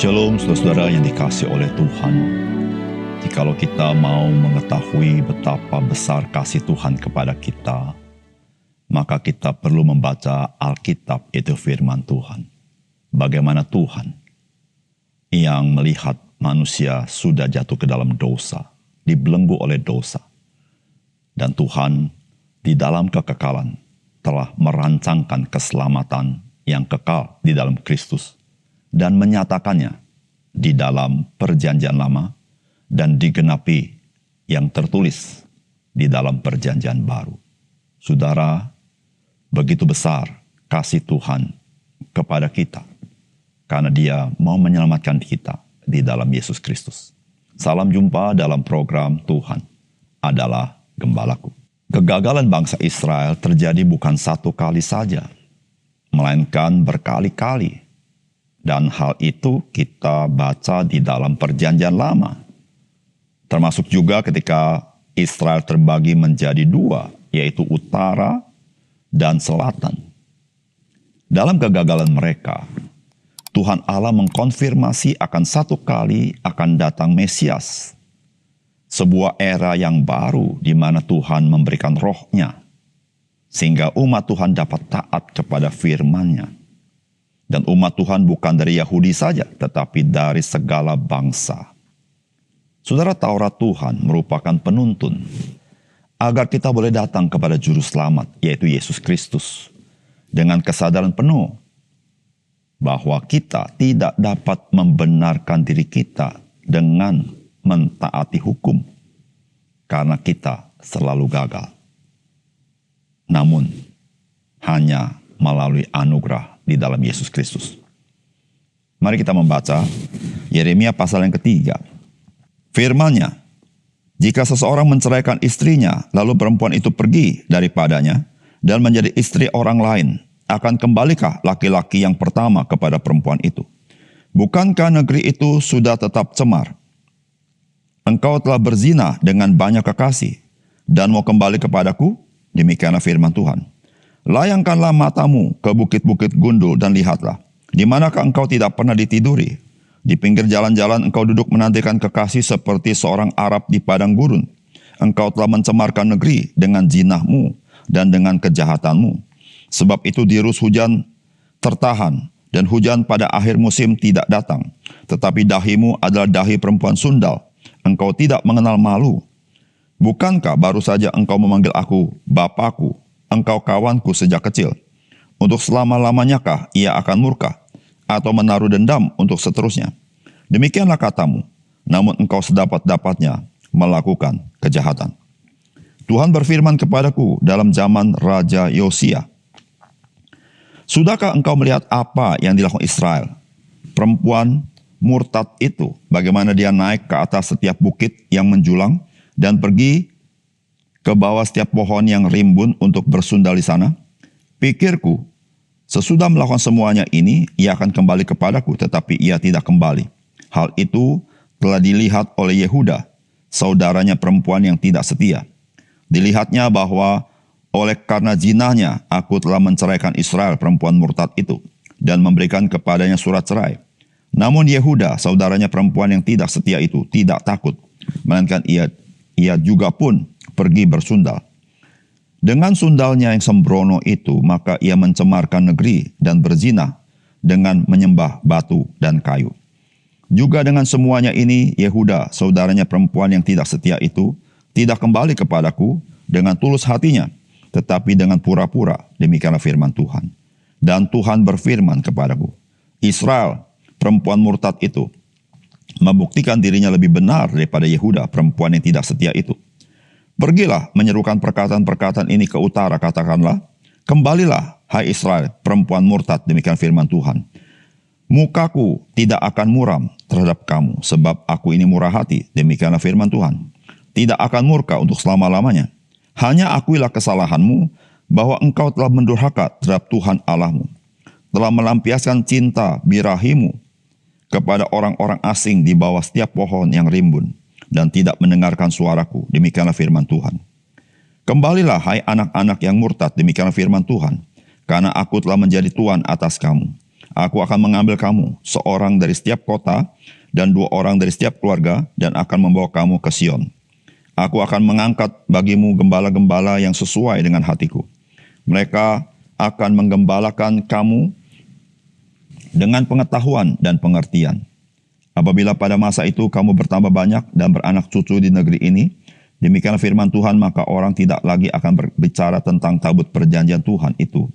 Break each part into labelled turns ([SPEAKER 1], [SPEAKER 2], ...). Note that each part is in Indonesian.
[SPEAKER 1] Shalom saudara-saudara yang dikasihi oleh Tuhan. Jikalau kita mau mengetahui betapa besar kasih Tuhan kepada kita, maka kita perlu membaca Alkitab, yaitu firman Tuhan. Bagaimana Tuhan yang melihat manusia sudah jatuh ke dalam dosa, dibelenggu oleh dosa. Dan Tuhan di dalam kekekalan telah merancangkan keselamatan yang kekal di dalam Kristus dan menyatakannya di dalam perjanjian lama dan digenapi yang tertulis di dalam perjanjian baru. Saudara, begitu besar kasih Tuhan kepada kita karena Dia mau menyelamatkan kita di dalam Yesus Kristus. Salam jumpa dalam program Tuhan adalah Gembalaku. Kegagalan bangsa Israel terjadi bukan satu kali saja, melainkan berkali-kali. Dan hal itu kita baca di dalam perjanjian lama. Termasuk juga ketika Israel terbagi menjadi dua, yaitu utara dan selatan. Dalam kegagalan mereka, Tuhan Allah mengkonfirmasi akan satu kali akan datang Mesias. Sebuah era yang baru di mana Tuhan memberikan roh-Nya, sehingga umat Tuhan dapat taat kepada firman-Nya. Dan umat Tuhan bukan dari Yahudi saja, tetapi dari segala bangsa. Saudara, Taurat Tuhan merupakan penuntun agar kita boleh datang kepada Juru Selamat, yaitu Yesus Kristus, dengan kesadaran penuh bahwa kita tidak dapat membenarkan diri kita dengan mentaati hukum, karena kita selalu gagal. Namun, hanya melalui anugerah di dalam Yesus Kristus. Mari kita membaca Yeremia pasal yang ketiga. Firman-Nya, jika seseorang menceraikan istrinya, lalu perempuan itu pergi daripadanya dan menjadi istri orang lain, akan kembalikah laki-laki yang pertama kepada perempuan itu? Bukankah negeri itu sudah tetap cemar? Engkau telah berzina dengan banyak kekasih dan mau kembali kepadaku? Demikianlah firman Tuhan. Layangkanlah matamu ke bukit-bukit gundul dan lihatlah, di manakah engkau tidak pernah ditiduri? Di pinggir jalan-jalan engkau duduk menantikan kekasih seperti seorang Arab di padang gurun. Engkau telah mencemarkan negeri dengan zinahmu dan dengan kejahatanmu. Sebab itu dirus hujan tertahan dan hujan pada akhir musim tidak datang. Tetapi dahimu adalah dahi perempuan sundal. Engkau tidak mengenal malu. Bukankah baru saja engkau memanggil aku Bapakku? Engkau kawanku sejak kecil. Untuk selama-lamanyakah ia akan murka, atau menaruh dendam untuk seterusnya? Demikianlah katamu, namun engkau sedapat-dapatnya melakukan kejahatan. Tuhan berfirman kepadaku dalam zaman Raja Yosia, sudahkah engkau melihat apa yang dilakukan Israel? Perempuan murtad itu, bagaimana dia naik ke atas setiap bukit yang menjulang, dan pergi ke bawah setiap pohon yang rimbun untuk bersundal di sana? Pikirku, sesudah melakukan semuanya ini, ia akan kembali kepadaku, tetapi ia tidak kembali. Hal itu telah dilihat oleh Yehuda, saudaranya perempuan yang tidak setia. Dilihatnya bahwa oleh karena zinahnya, aku telah menceraikan Israel, perempuan murtad itu, dan memberikan kepadanya surat cerai. Namun Yehuda, saudaranya perempuan yang tidak setia itu, tidak takut, melainkan ia juga pun pergi bersundal. Dengan sundalnya yang sembrono itu, maka ia mencemarkan negeri dan berzina dengan menyembah batu dan kayu. Juga dengan semuanya ini, Yehuda, saudaranya perempuan yang tidak setia itu, tidak kembali kepadaku dengan tulus hatinya, tetapi dengan pura-pura. Demikianlah firman Tuhan. Dan Tuhan berfirman kepadaku, Israel, perempuan murtad itu, membuktikan dirinya lebih benar daripada Yehuda, perempuan yang tidak setia itu. Pergilah menyerukan perkataan-perkataan ini ke utara, katakanlah, kembalilah, hai Israel, perempuan murtad, demikian firman Tuhan. Mukaku tidak akan muram terhadap kamu, sebab aku ini murah hati, demikianlah firman Tuhan. Tidak akan murka untuk selama-lamanya. Hanya akuilah kesalahanmu, bahwa engkau telah mendurhaka terhadap Tuhan Allahmu, telah melampiaskan cinta birahimu kepada orang-orang asing di bawah setiap pohon yang rimbun, dan tidak mendengarkan suaraku. Demikianlah firman Tuhan. Kembalilah hai anak-anak yang murtad, demikianlah firman Tuhan, karena aku telah menjadi tuan atas kamu. Aku akan mengambil kamu, seorang dari setiap kota, dan 2 orang dari setiap keluarga, dan akan membawa kamu ke Sion. Aku akan mengangkat bagimu gembala-gembala yang sesuai dengan hatiku. Mereka akan menggembalakan kamu dengan pengetahuan dan pengertian. Apabila pada masa itu kamu bertambah banyak dan beranak cucu di negeri ini, demikianlah firman Tuhan, maka orang tidak lagi akan berbicara tentang tabut perjanjian Tuhan itu.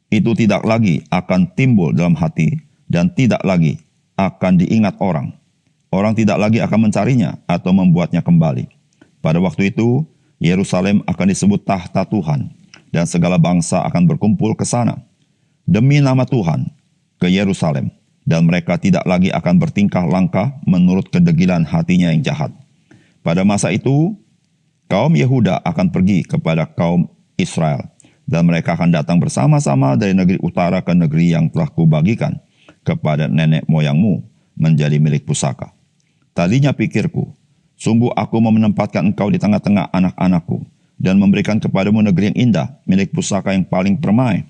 [SPEAKER 1] Itu tidak lagi akan timbul dalam hati dan tidak lagi akan diingat orang. Orang tidak lagi akan mencarinya atau membuatnya kembali. Pada waktu itu, Yerusalem akan disebut tahta Tuhan dan segala bangsa akan berkumpul ke sana demi nama Tuhan ke Yerusalem, dan mereka tidak lagi akan bertingkah langkah menurut kedegilan hatinya yang jahat. Pada masa itu, kaum Yehuda akan pergi kepada kaum Israel, dan mereka akan datang bersama-sama dari negeri utara ke negeri yang telah kubagikan kepada nenek moyangmu menjadi milik pusaka. Tadinya pikirku, sungguh aku mau menempatkan engkau di tengah-tengah anak-anakku, dan memberikan kepadamu negeri yang indah, milik pusaka yang paling permai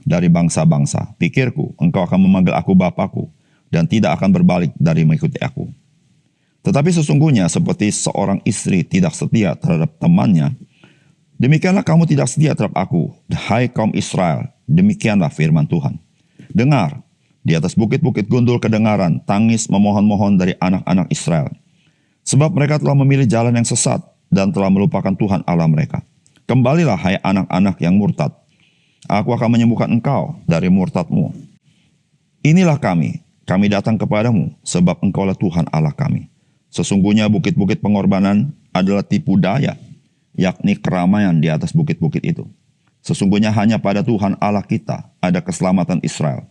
[SPEAKER 1] dari bangsa-bangsa. Pikirku, engkau akan memanggil aku Bapakku, dan tidak akan berbalik dari mengikuti aku. Tetapi sesungguhnya seperti seorang istri tidak setia terhadap temannya, demikianlah kamu tidak setia terhadap aku, hai kaum Israel. Demikianlah firman Tuhan. Dengar, di atas bukit-bukit gundul kedengaran tangis memohon-mohon dari anak-anak Israel. Sebab mereka telah memilih jalan yang sesat dan telah melupakan Tuhan Allah mereka. Kembalilah hai anak-anak yang murtad. Aku akan menyembuhkan engkau dari murtadmu. Inilah kami datang kepadamu, sebab engkaulah Tuhan Allah kami. Sesungguhnya bukit-bukit pengorbanan adalah tipu daya, yakni keramaian di atas bukit-bukit itu. Sesungguhnya hanya pada Tuhan Allah kita ada keselamatan Israel.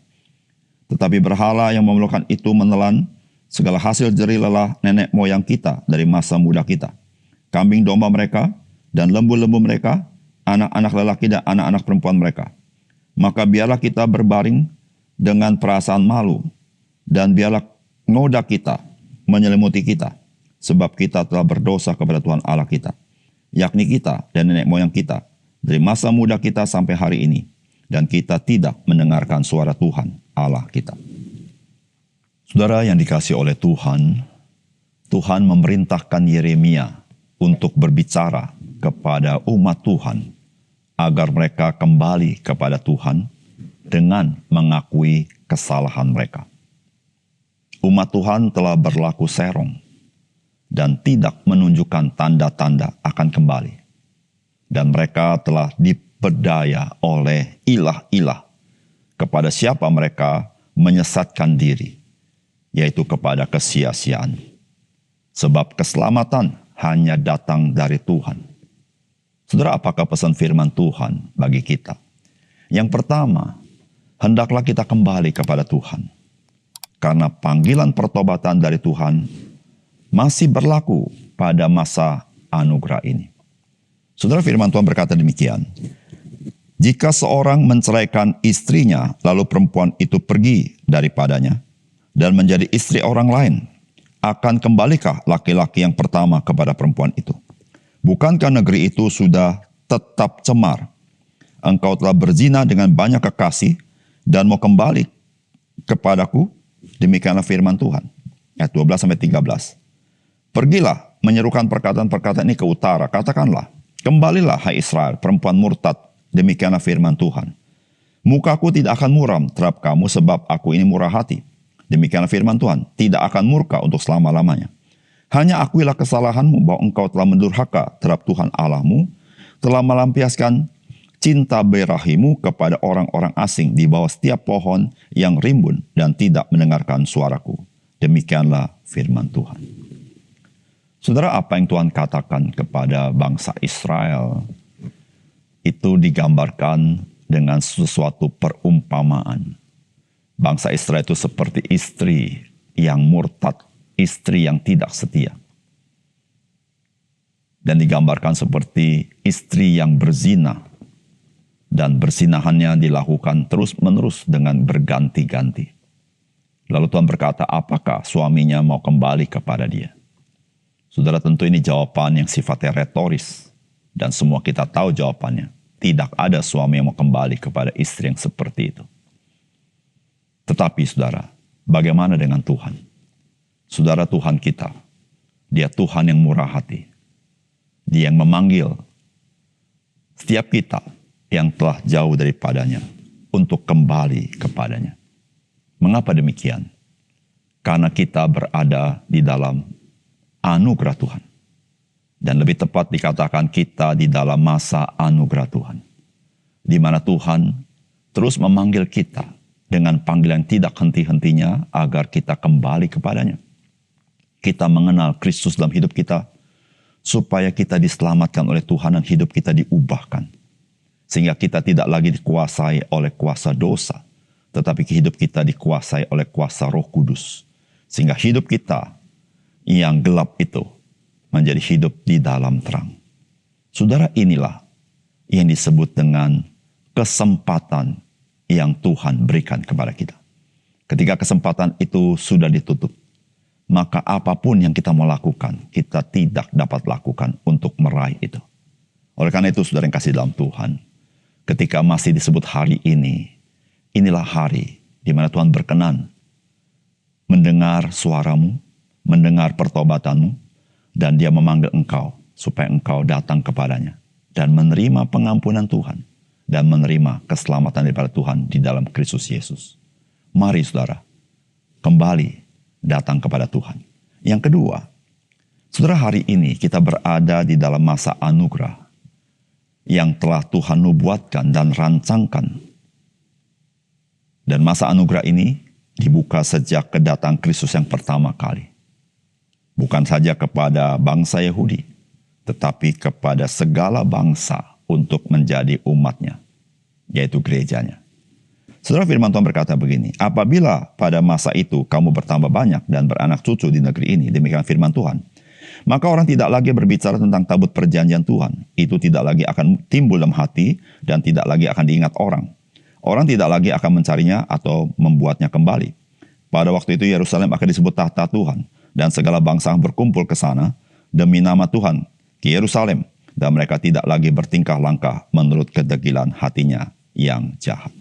[SPEAKER 1] Tetapi berhala yang memerlukan itu menelan segala hasil jerih lelah nenek moyang kita dari masa muda kita. Kambing domba mereka dan lembu-lembu mereka, anak-anak lelaki dan anak-anak perempuan mereka. Maka biarlah kita berbaring dengan perasaan malu, dan biarlah noda kita menyelimuti kita, sebab kita telah berdosa kepada Tuhan Allah kita, yakni kita dan nenek moyang kita, dari masa muda kita sampai hari ini, dan kita tidak mendengarkan suara Tuhan Allah kita. Saudara yang dikasihi oleh Tuhan, Tuhan memerintahkan Yeremia untuk berbicara kepada umat Tuhan, agar mereka kembali kepada Tuhan dengan mengakui kesalahan mereka. Umat Tuhan telah berlaku serong dan tidak menunjukkan tanda-tanda akan kembali. Dan mereka telah diperdaya oleh ilah-ilah kepada siapa mereka menyesatkan diri, yaitu kepada kesia-siaan. Sebab keselamatan hanya datang dari Tuhan. Saudara, apakah pesan firman Tuhan bagi kita? Yang pertama, hendaklah kita kembali kepada Tuhan. Karena panggilan pertobatan dari Tuhan masih berlaku pada masa anugerah ini. Saudara, firman Tuhan berkata demikian. Jika seorang menceraikan istrinya, lalu perempuan itu pergi daripadanya dan menjadi istri orang lain, akan kembalikah laki-laki yang pertama kepada perempuan itu? Bukankah negeri itu sudah tetap cemar? Engkau telah berzina dengan banyak kekasih dan mau kembali kepadaku? Demikianlah firman Tuhan. Ayat 12-13. Pergilah menyerukan perkataan-perkataan ini ke utara. Katakanlah, kembalilah hai Israel, perempuan murtad. Demikianlah firman Tuhan. Mukaku tidak akan muram terhadap kamu, sebab aku ini murah hati. Demikianlah firman Tuhan. Tidak akan murka untuk selama-lamanya. Hanya akuilah kesalahanmu bahwa engkau telah mendurhaka terhadap Tuhan Allahmu, telah melampiaskan cinta berahimu kepada orang-orang asing di bawah setiap pohon yang rimbun dan tidak mendengarkan suaraku. Demikianlah firman Tuhan. Saudara, apa yang Tuhan katakan kepada bangsa Israel itu digambarkan dengan sesuatu perumpamaan. Bangsa Israel itu seperti istri yang murtad, istri yang tidak setia. Dan digambarkan seperti istri yang berzina, dan berzinahannya dilakukan terus-menerus dengan berganti-ganti. Lalu Tuhan berkata, apakah suaminya mau kembali kepada dia? Saudara, tentu ini jawaban yang sifatnya retoris. Dan semua kita tahu jawabannya. Tidak ada suami yang mau kembali kepada istri yang seperti itu. Tetapi saudara, bagaimana dengan Tuhan? Saudara, Tuhan kita, Dia Tuhan yang murah hati. Dia yang memanggil setiap kita yang telah jauh daripadanya untuk kembali kepadanya. Mengapa demikian? Karena kita berada di dalam anugerah Tuhan. Dan lebih tepat dikatakan kita di dalam masa anugerah Tuhan. Di mana Tuhan terus memanggil kita dengan panggilan tidak henti-hentinya agar kita kembali kepadanya. Kita mengenal Kristus dalam hidup kita, supaya kita diselamatkan oleh Tuhan dan hidup kita diubahkan. Sehingga kita tidak lagi dikuasai oleh kuasa dosa, tetapi hidup kita dikuasai oleh kuasa Roh Kudus. Sehingga hidup kita yang gelap itu menjadi hidup di dalam terang. Saudara, inilah yang disebut dengan kesempatan yang Tuhan berikan kepada kita. Ketika kesempatan itu sudah ditutup, maka apapun yang kita mau lakukan, kita tidak dapat lakukan untuk meraih itu. Oleh karena itu, saudara yang kasih dalam Tuhan, ketika masih disebut hari ini, inilah hari di mana Tuhan berkenan mendengar suaramu, mendengar pertobatanmu, dan Dia memanggil engkau supaya engkau datang kepadanya dan menerima pengampunan Tuhan dan menerima keselamatan daripada Tuhan di dalam Kristus Yesus. Mari saudara, kembali datang kepada Tuhan. Yang kedua, saudara, hari ini kita berada di dalam masa anugerah yang telah Tuhan nubuatkan dan rancangkan. Dan masa anugerah ini dibuka sejak kedatangan Kristus yang pertama kali. Bukan saja kepada bangsa Yahudi, tetapi kepada segala bangsa untuk menjadi umatnya, yaitu gerejanya. Saudara, firman Tuhan berkata begini, apabila pada masa itu kamu bertambah banyak dan beranak cucu di negeri ini, demikian firman Tuhan, maka orang tidak lagi berbicara tentang tabut perjanjian Tuhan. Itu tidak lagi akan timbul dalam hati dan tidak lagi akan diingat orang. Orang tidak lagi akan mencarinya atau membuatnya kembali. Pada waktu itu Yerusalem akan disebut tahta Tuhan dan segala bangsa berkumpul ke sana demi nama Tuhan ke Yerusalem, dan mereka tidak lagi bertingkah langkah menurut kedegilan hatinya yang jahat.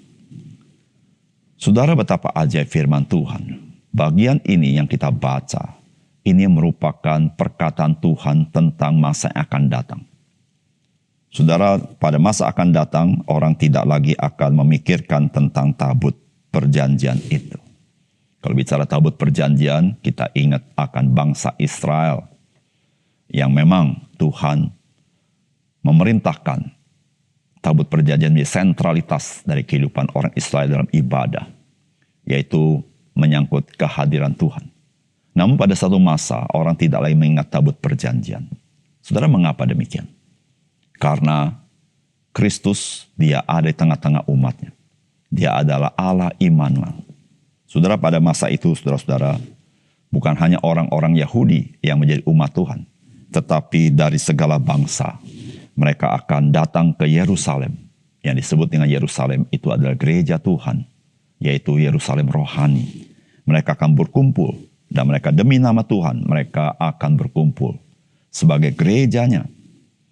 [SPEAKER 1] Saudara, betapa ajaib firman Tuhan. Bagian ini yang kita baca, ini merupakan perkataan Tuhan tentang masa yang akan datang. Saudara, pada masa akan datang, orang tidak lagi akan memikirkan tentang tabut perjanjian itu. Kalau bicara tabut perjanjian, kita ingat akan bangsa Israel yang memang Tuhan memerintahkan tabut perjanjian menjadi sentralitas dari kehidupan orang Israel dalam ibadah, yaitu menyangkut kehadiran Tuhan. Namun pada satu masa orang tidak lagi mengingat tabut perjanjian. Saudara, mengapa demikian? Karena Kristus, Dia ada di tengah-tengah umatnya. Dia adalah Allah Immanuel. Saudara, pada masa itu, saudara-saudara, bukan hanya orang-orang Yahudi yang menjadi umat Tuhan, tetapi dari segala bangsa. Mereka akan datang ke Yerusalem. Yang disebut dengan Yerusalem itu adalah gereja Tuhan, yaitu Yerusalem rohani. Mereka akan berkumpul, dan mereka demi nama Tuhan, mereka akan berkumpul sebagai gerejanya.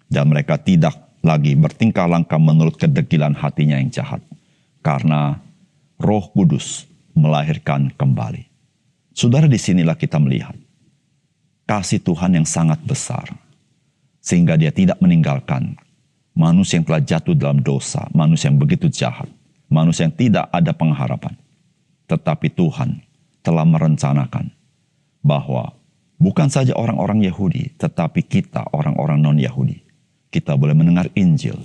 [SPEAKER 1] Dan mereka tidak lagi bertingkah langkah menurut kedegilan hatinya yang jahat. Karena Roh Kudus melahirkan kembali. Saudara, disinilah kita melihat kasih Tuhan yang sangat besar. Sehingga Dia tidak meninggalkan manusia yang telah jatuh dalam dosa, manusia yang begitu jahat, manusia yang tidak ada pengharapan. Tetapi Tuhan telah merencanakan bahwa bukan saja orang-orang Yahudi, tetapi kita orang-orang non-Yahudi, kita boleh mendengar Injil.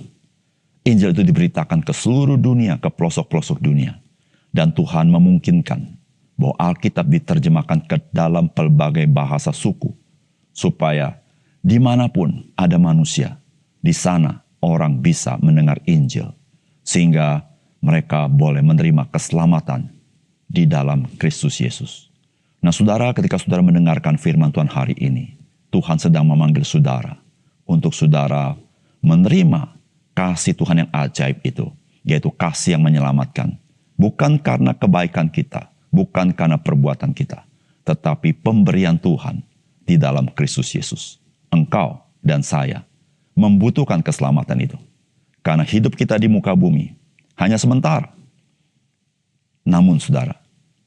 [SPEAKER 1] Injil itu diberitakan ke seluruh dunia, ke pelosok-pelosok dunia. Dan Tuhan memungkinkan bahwa Alkitab diterjemahkan ke dalam pelbagai bahasa suku, supaya dimanapun ada manusia, di sana orang bisa mendengar Injil. Sehingga mereka boleh menerima keselamatan di dalam Kristus Yesus. Nah saudara, ketika saudara mendengarkan firman Tuhan hari ini, Tuhan sedang memanggil saudara untuk saudara menerima kasih Tuhan yang ajaib itu, yaitu kasih yang menyelamatkan. Bukan karena kebaikan kita, bukan karena perbuatan kita, tetapi pemberian Tuhan di dalam Kristus Yesus. Engkau dan saya membutuhkan keselamatan itu. Karena hidup kita di muka bumi hanya sementara. Namun saudara,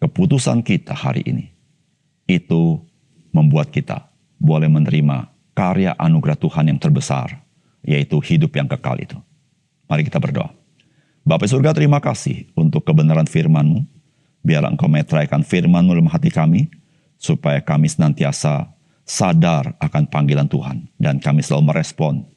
[SPEAKER 1] keputusan kita hari ini itu membuat kita boleh menerima karya anugerah Tuhan yang terbesar, yaitu hidup yang kekal itu. Mari kita berdoa. Bapa surga, terima kasih untuk kebenaran firman-Mu. Biarlah Engkau meteraikan firman-Mu dalam hati kami, supaya kami senantiasa sadar akan panggilan Tuhan, dan kami selalu merespon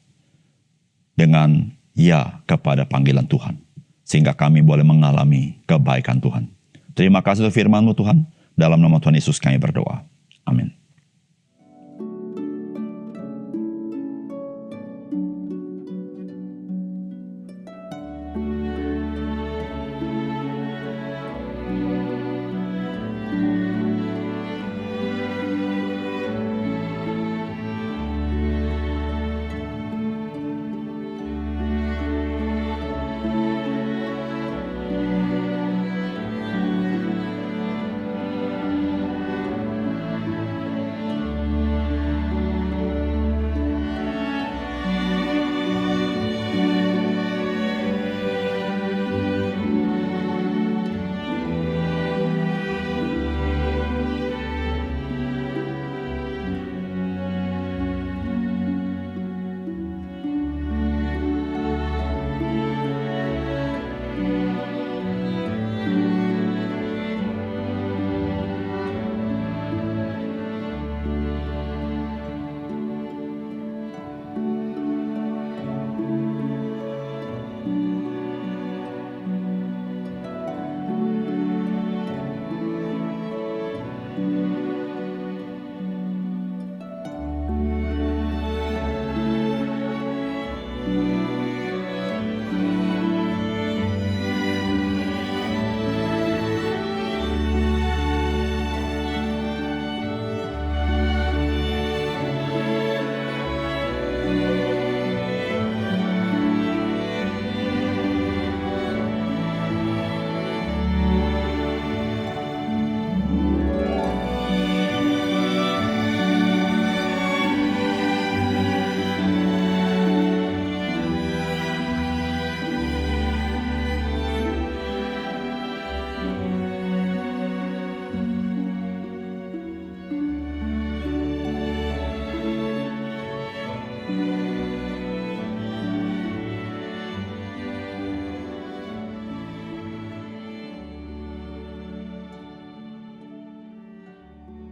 [SPEAKER 1] dengan ya kepada panggilan Tuhan, sehingga kami boleh mengalami kebaikan Tuhan. Terima kasih untuk firman-Mu Tuhan. Dalam nama Tuhan Yesus kami berdoa. Amin.